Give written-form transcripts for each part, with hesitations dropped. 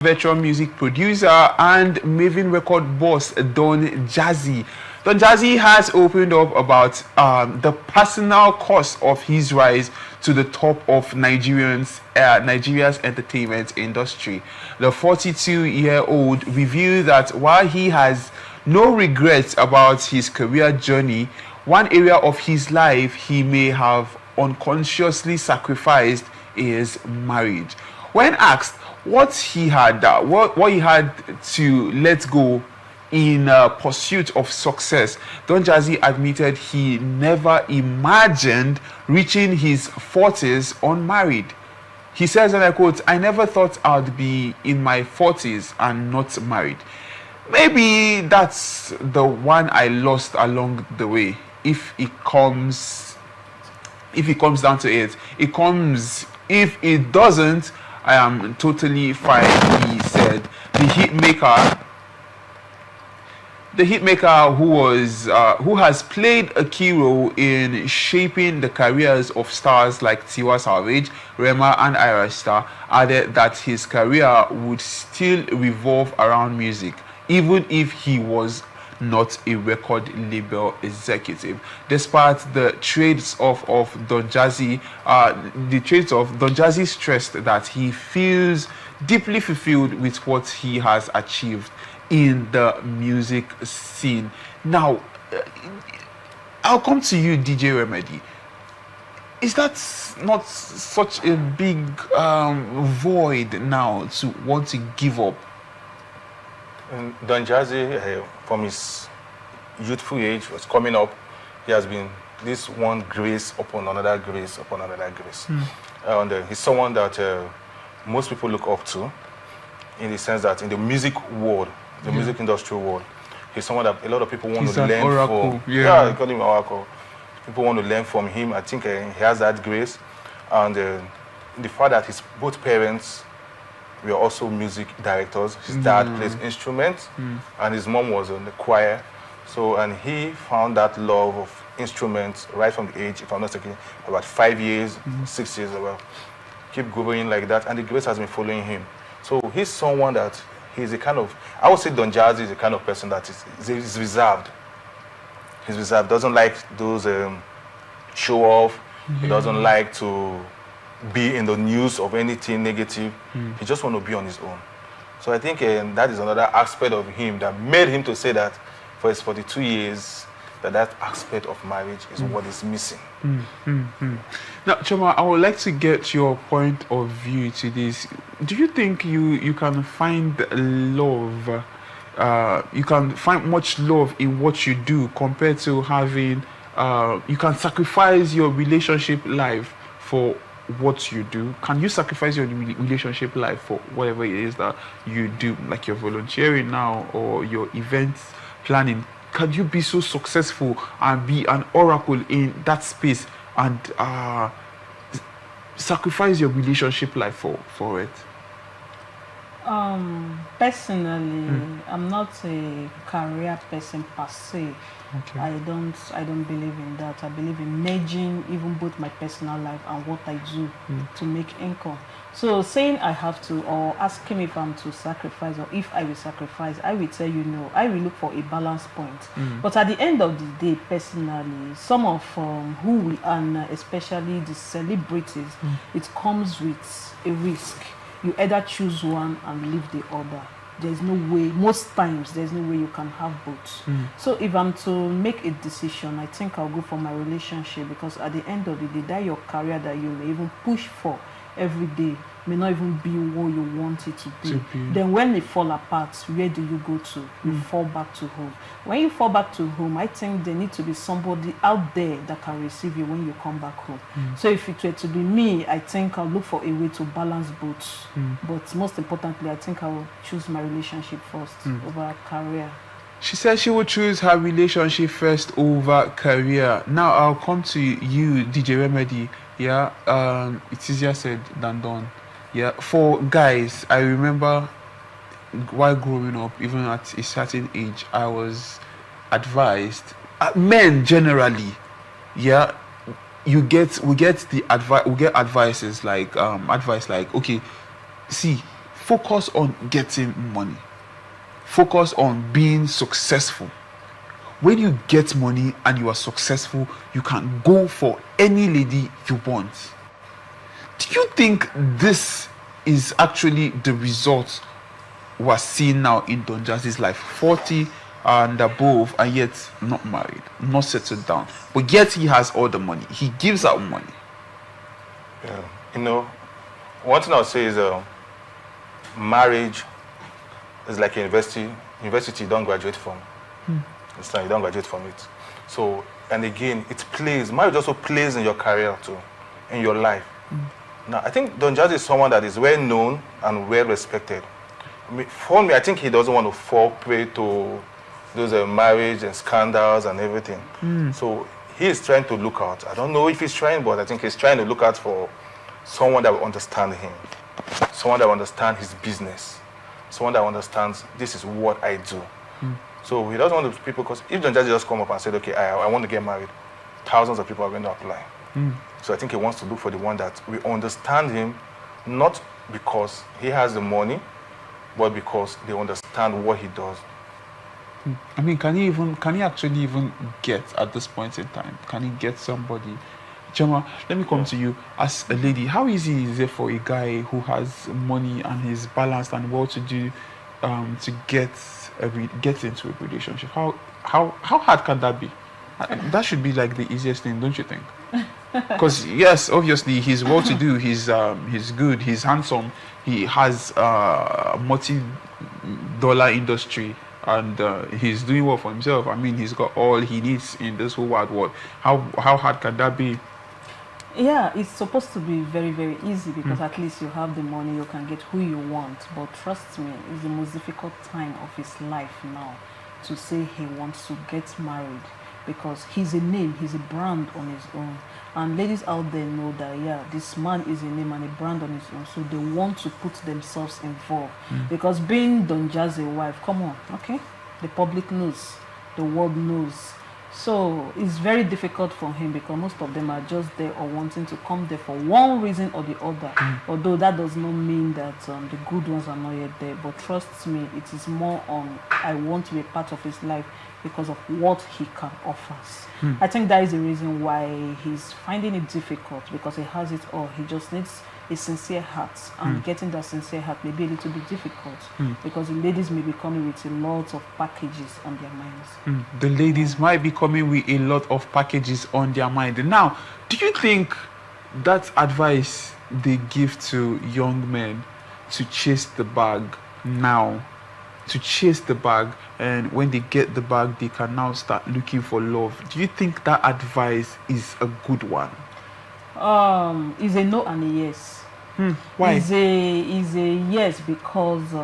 veteran music producer and Mavin Record boss Don Jazzy. Don Jazzy has opened up about the personal cost of his rise to the top of Nigeria's entertainment industry. The 42-year-old revealed that while he has no regrets about his career journey, one area of his life he may have unconsciously sacrificed is marriage. When asked what he had to let go in pursuit of success, Don Jazzy admitted he never imagined reaching his 40s unmarried. He says, and I quote, "I never thought I'd be in my 40s and not married. Maybe that's the one I lost along the way. If it comes down to it, it comes. If it doesn't, I am totally fine," he said. The hitmaker who has played a key role in shaping the careers of stars like Tiwa Savage, Rema, and Ira Star added that his career would still revolve around music, even if he was not a record label executive. Despite the traits of Don Jazzy, Don Jazzy stressed that he feels deeply fulfilled with what he has achieved in the music scene. Now, I'll come to you, DJ Remedy. Is that not such a big void now to want to give up? Don Jazzy, from his youthful age, was coming up. He has been this one grace upon another grace upon another grace. And he's someone that most people look up to, in the sense that in the music world, the music industry world, he's someone that a lot of people want to learn from. Yeah, they call him Oracle. People want to learn from him. I think he has that grace. And the fact that his both parents were also music directors. His dad plays instruments, and his mom was in the choir. So, and he found that love of instruments right from the age, if I'm not mistaken, about 5 years, 6 years ago. Keep growing like that, and the grace has been following him. So he's someone that he's a kind of, I would say Don Jazzy is the kind of person that is reserved. He's reserved, doesn't like those show off. He doesn't like to be in the news of anything negative. He just want to be on his own. So I think that is another aspect of him that made him to say that for his 42 years, that aspect of marriage is what is missing. Now, Choma, I would like to get your point of view to this. Do you think you can find love, you can find much love in what you do compared to having, you can sacrifice your relationship life for what you do? Can you sacrifice your relationship life for whatever it is that you do, like your volunteering now or your events planning? Can you be so successful and be an oracle in that space and sacrifice your relationship life for it? Personally, I'm not a career person per se. Okay. I don't believe in that. I believe in merging even both my personal life and what I do to make income. So saying I have to, or asking me if I'm to sacrifice or if I will sacrifice, I will tell you no. I will look for a balance point. But at the end of the day, personally, some of who we are, especially the celebrities, it comes with a risk. You either choose one and leave the other. There's no way, most times, there's no way you can have both. So if I'm to make a decision, I think I'll go for my relationship, because at the end of the day, that your career that you may even push for every day may not even be what you want it to be. Then when they fall apart, where do you go to? You fall back to home. When you fall back to home, I think there needs to be somebody out there that can receive you when you come back home. So if it were to be me, I think I'll look for a way to balance both. But most importantly, I think I will choose my relationship first over a career. She said she would choose her relationship first over career. Now I'll come to you, DJ Remedy. Yeah, it's easier said than done. Yeah, for guys, I remember while growing up, even at a certain age, I was advised, men generally, yeah, we get advice like, okay, see, focus on getting money. Focus on being successful. When you get money and you are successful, you can go for any lady you want. Do you think this is actually the result we're seeing now in Don Jazzy's life? 40 and above, and yet not married, not settled down, but yet he has all the money. He gives out money. Yeah. You know, one thing I'll say is marriage is like a university. University you don't graduate from. It's like you don't graduate from it. So, and again, marriage also plays in your career too, in your life. Now, I think Don Jazzy is someone that is well known and well respected. For me, I think he doesn't want to fall prey to those marriage and scandals and everything. So he is trying to look out. I don't know if he's trying, but I think he's trying to look out for someone that will understand him, someone that will understand his business, someone that understands this is what I do. So he doesn't want people, because if Don Jazzy just come up and said, okay, I want to get married, thousands of people are going to apply. So I think he wants to look for the one that will understand him, not because he has the money, but because they understand what he does. I mean, can he actually even get at this point in time? Can he get somebody? Chema, let me come to you as a lady. How easy is it for a guy who has money and is balanced and well-to-do to get into a relationship? How hard can that be? That should be like the easiest thing, don't you think? Because yes, obviously he's well-to-do, he's good, he's handsome, he has a multi-dollar industry, and he's doing well for himself. I mean, he's got all he needs in this whole wide world. How hard can that be? Yeah, it's supposed to be very, very easy, because at least you have the money, you can get who you want. But trust me, it's the most difficult time of his life now to say he wants to get married, because he's a name, he's a brand on his own. And ladies out there know that, yeah, this man is a name and a brand on his own, so they want to put themselves involved. Because being Don Jazzy's wife, come on, okay? The public knows, the world knows. So it's very difficult for him, because most of them are just there or wanting to come there for one reason or the other. Although that does not mean that the good ones are not yet there. But trust me, it is more on, I want to be a part of his life because of what he can offer. I think that is the reason why he's finding it difficult, because he has it all. He just needs a sincere heart, and getting that sincere heart may be a little bit difficult, because the ladies may be coming with a lot of packages on their minds. The ladies might be coming with a lot of packages on their mind. Now, do you think that advice they give to young men to chase the bag now, to chase the bag, and when they get the bag, they can now start looking for love? Do you think that advice is a good one? Is a no and a yes. Why? Is a yes, because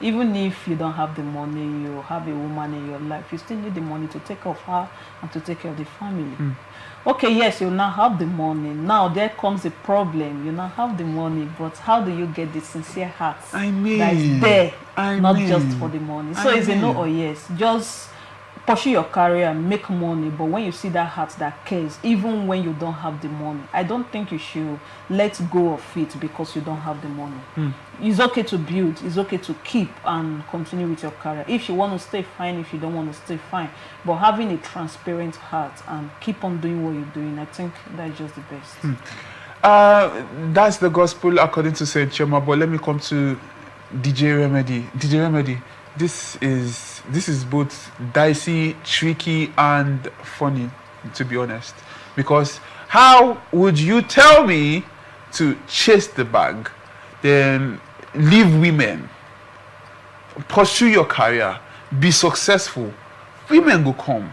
even if you don't have the money, you have a woman in your life, you still need the money to take care of her and to take care of the family. Okay, yes, you now have the money. Now there comes a problem. You now have the money, but how do you get the sincere heart that is there, not just for the money? So it's a no or yes. Just pursue your career, make money, but when you see that heart that cares, even when you don't have the money, I don't think you should let go of it because you don't have the money. It's okay to build, it's okay to keep and continue with your career. If you want to stay, fine. If you don't want to stay, fine. But having a transparent heart and keep on doing what you're doing, I think that's just the best. That's the gospel according to Saint Chema. But let me come to DJ Remedy. DJ Remedy, this is both dicey, tricky, and funny, to be honest. Because how would you tell me to chase the bag, then leave women, pursue your career, be successful? Women will come.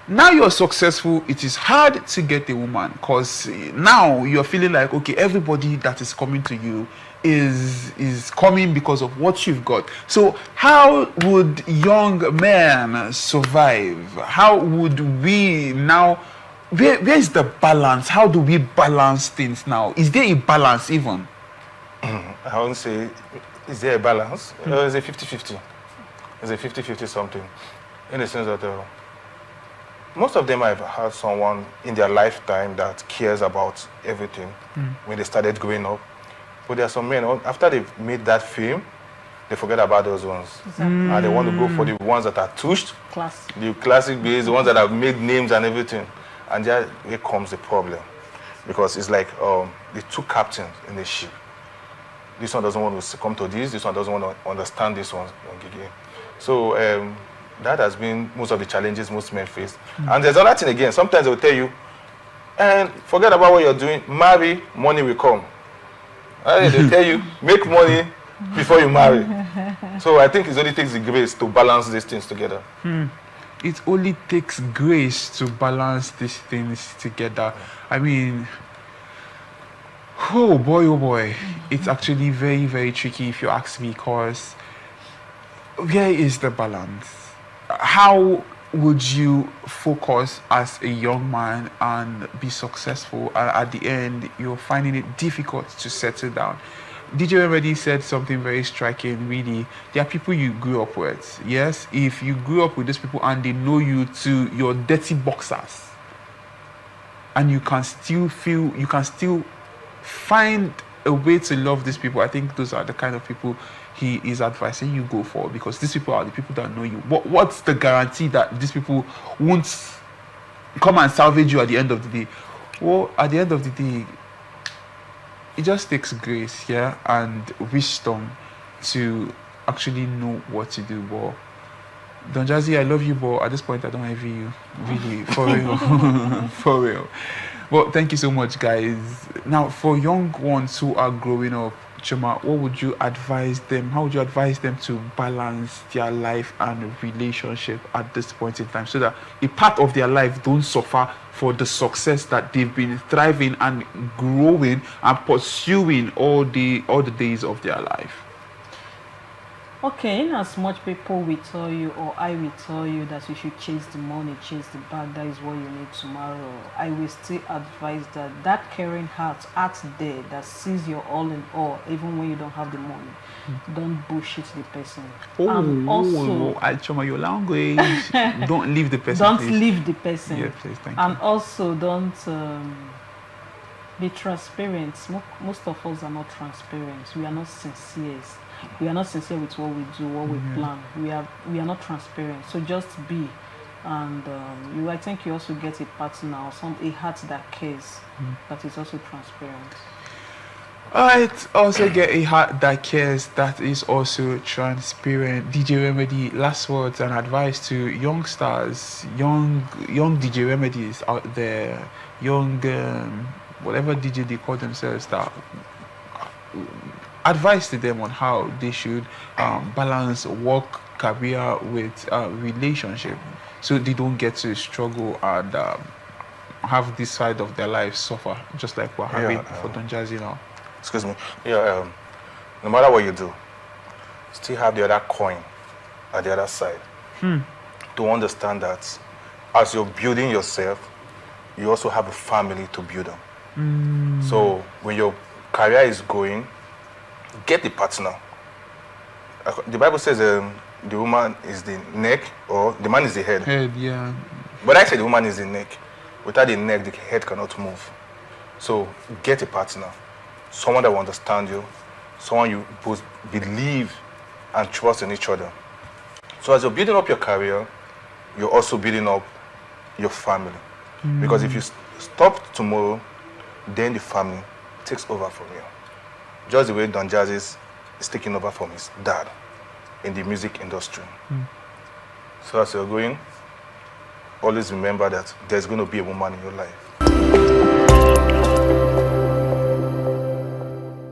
Now you're successful, it is hard to get a woman, because now you're feeling like, okay, everybody that is coming to you is coming because of what you've got. So how would young men survive? How would we now, where's the balance? How do we balance things now? Is there a balance even? I wouldn't say, is there a balance? It's a 50-50. It's a 50-50 something, in the sense that most of them have had someone in their lifetime that cares about everything when they started growing up. But there are some men, after they've made that film, they forget about those ones. Exactly. And they want to go for the ones that are touched, Classic. the classic bass, the ones that have made names and everything. And there comes the problem. Because it's like the two captains in the ship. This one doesn't want to succumb to this one doesn't want to understand this one. So that has been most of the challenges most men face. And there's another thing again, sometimes they'll tell you, and forget about what you're doing, marry, money will come. And they tell you, make money before you marry. So I think it only takes the grace to balance these things together. It only takes grace to balance these things together. I mean, oh boy, it's actually very, very tricky if you ask me, because where is the balance? How would you focus as a young man and be successful, and at the end you're finding it difficult to settle down? DJ already said something very striking, really. There are people you grew up with. Yes, if you grew up with these people and they know you to your dirty boxers, and you can still find a way to love these people, I think those are the kind of people he is advising you go for, because these people are the people that know you. What's the guarantee that these people won't come and salvage you at the end of the day? Well, at the end of the day, it just takes grace, yeah, and wisdom to actually know what to do. But Don Jazzy, I love you, but at this point I don't envy you, really, for real. For real. Well, thank you so much, guys. Now, for young ones who are growing up, Chuma, what would you advise them? How would you advise them to balance their life and relationship at this point in time, so that a part of their life don't suffer for the success that they've been thriving and growing and pursuing all the days of their life? Okay, in as much people will tell you, or I will tell you, that you should chase the money, chase the bag, that is what you need tomorrow, I will still advise that caring heart out there that sees your all in all, even when you don't have the money, don't bullshit the person. And also, Chuma, your language. Don't leave the person. Don't please. leave the person. Yeah, please, thank and you. also, don't be transparent. Most of us are not transparent. We are not sincere. We are not sincere with what we do, what we plan. We are not transparent. So just be, and I think you also get a partner or a heart that cares, that is also transparent. Alright, also get a heart that cares, that is also transparent. DJ Remedy, last words and advice to youngsters, young DJ Remedies out there, young whatever DJ they call themselves, that advice to them on how they should balance work, career with relationship, so they don't get to struggle and have this side of their life suffer, just like we're having for Don Jazzy now. Excuse me. Yeah, no matter what you do, still have the other coin at the other side. To understand that as you're building yourself, you also have a family to build on. So when your career is going, get a partner. The Bible says the woman is the neck, or the man is the head. Head, yeah. But I say the woman is the neck. Without the neck, the head cannot move. So get a partner. Someone that will understand you. Someone you both believe and trust in each other. So as you're building up your career, you're also building up your family. Because if you stop tomorrow, then the family takes over from you. Just the way Don Jazzy is taking over from his dad in the music industry. So as you're going, always remember that there's going to be a woman in your life.